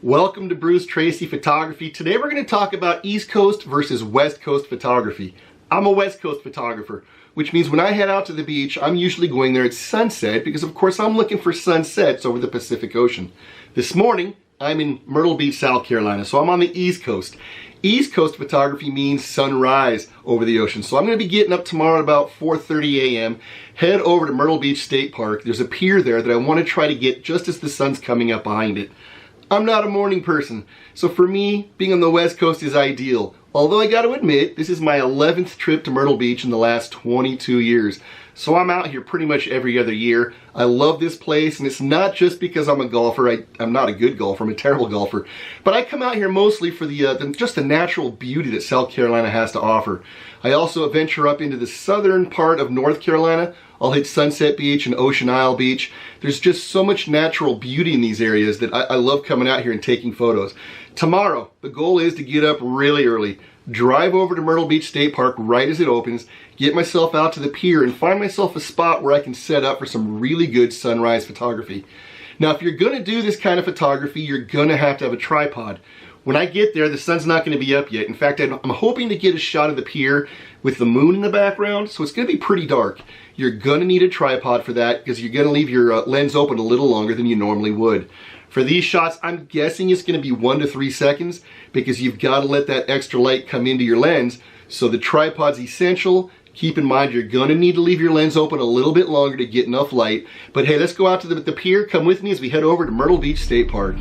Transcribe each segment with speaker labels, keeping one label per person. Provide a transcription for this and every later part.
Speaker 1: Welcome to Bruce Tracy Photography. Today we're going to talk about East Coast versus West Coast photography. I'm a West Coast photographer, which means when I head out to the beach, I'm usually going there at sunset because of course I'm looking for sunsets over the Pacific Ocean. This morning, I'm in Myrtle Beach, South Carolina, so I'm on the East Coast. East Coast photography means sunrise over the ocean. So I'm going to be getting up tomorrow at about 4:30 a.m., head over to Myrtle Beach State Park. There's a pier there that I want to try to get just as the sun's coming up behind it. I'm not a morning person, so for me, being on the West Coast is ideal. Although I got to admit, this is my 11th trip to Myrtle Beach in the last 22 years. So I'm out here pretty much every other year. I love this place, and it's not just because I'm a golfer. I'm not a good golfer, I'm a terrible golfer. But I come out here mostly for just the natural beauty that South Carolina has to offer. I also venture up into the southern part of North Carolina. I'll hit Sunset Beach and Ocean Isle Beach. There's just so much natural beauty in these areas that I love coming out here and taking photos. Tomorrow, the goal is to get up really early, drive over to Myrtle Beach State Park right as it opens, get myself out to the pier and find myself a spot where I can set up for some really good sunrise photography. Now, if you're gonna do this kind of photography, you're gonna have to have a tripod. When I get there, the sun's not gonna be up yet. In fact, I'm hoping to get a shot of the pier with the moon in the background, so it's gonna be pretty dark. You're gonna need a tripod for that because you're gonna leave your lens open a little longer than you normally would. For these shots, I'm guessing it's gonna be 1 to 3 seconds because you've gotta let that extra light come into your lens. So the tripod's essential. Keep in mind, you're gonna need to leave your lens open a little bit longer to get enough light. But hey, let's go out to the pier. Come with me as we head over to Myrtle Beach State Park.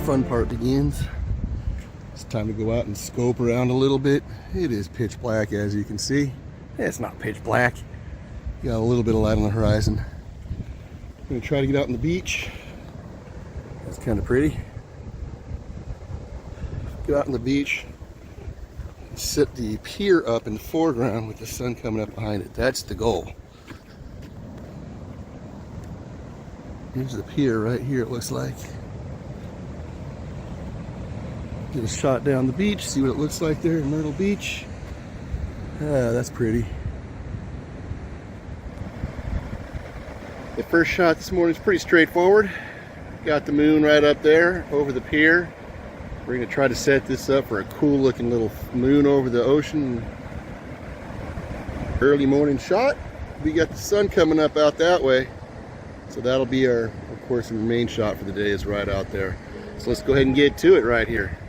Speaker 1: Fun part begins. It's time to go out and scope around a little bit. It is pitch black, as you can see. It's not pitch black. You got a little bit of light on the horizon. I'm gonna try to get out on the beach. That's kind of pretty. Get out on the beach, set the pier up in the foreground with the sun coming up behind it. That's the goal. Here's the pier right here, it looks like. Get a shot down the beach, see what it looks like there in Myrtle Beach. Ah, that's pretty. The first shot this morning is pretty straightforward. Got the moon right up there over the pier. We're going to try to set this up for a cool looking little moon over the ocean. Early morning shot. We got the sun coming up out that way. So that'll be our, of course, our main shot for the day is right out there. So let's go ahead and get to it right here.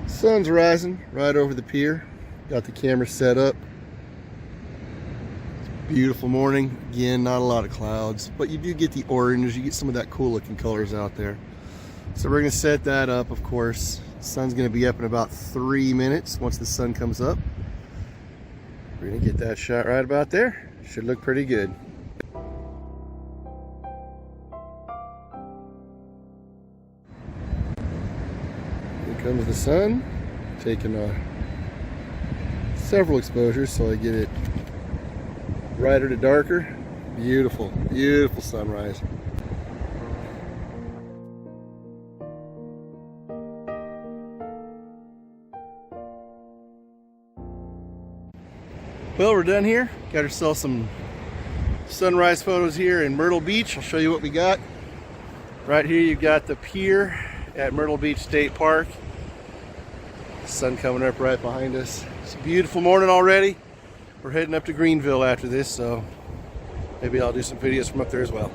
Speaker 1: Sun's rising right over the pier. Got the camera set up. It's a beautiful morning. Again, not a lot of clouds, but you do get the orange. You get some of that cool looking colors out there. So we're going to set that up, of course. The sun's going to be up in about 3 minutes once the sun comes up. We're going to get that shot right about there. Should look pretty good. Here comes the sun. Taking several exposures so I get it brighter to darker. Beautiful, beautiful sunrise. Well, we're done here. Got ourselves some sunrise photos here in Myrtle Beach. I'll show you what we got. Right here you've got the pier at Myrtle Beach State Park. Sun coming up right behind us. It's a beautiful morning already. We're heading up to Greenville after this, so maybe I'll do some videos from up there as well.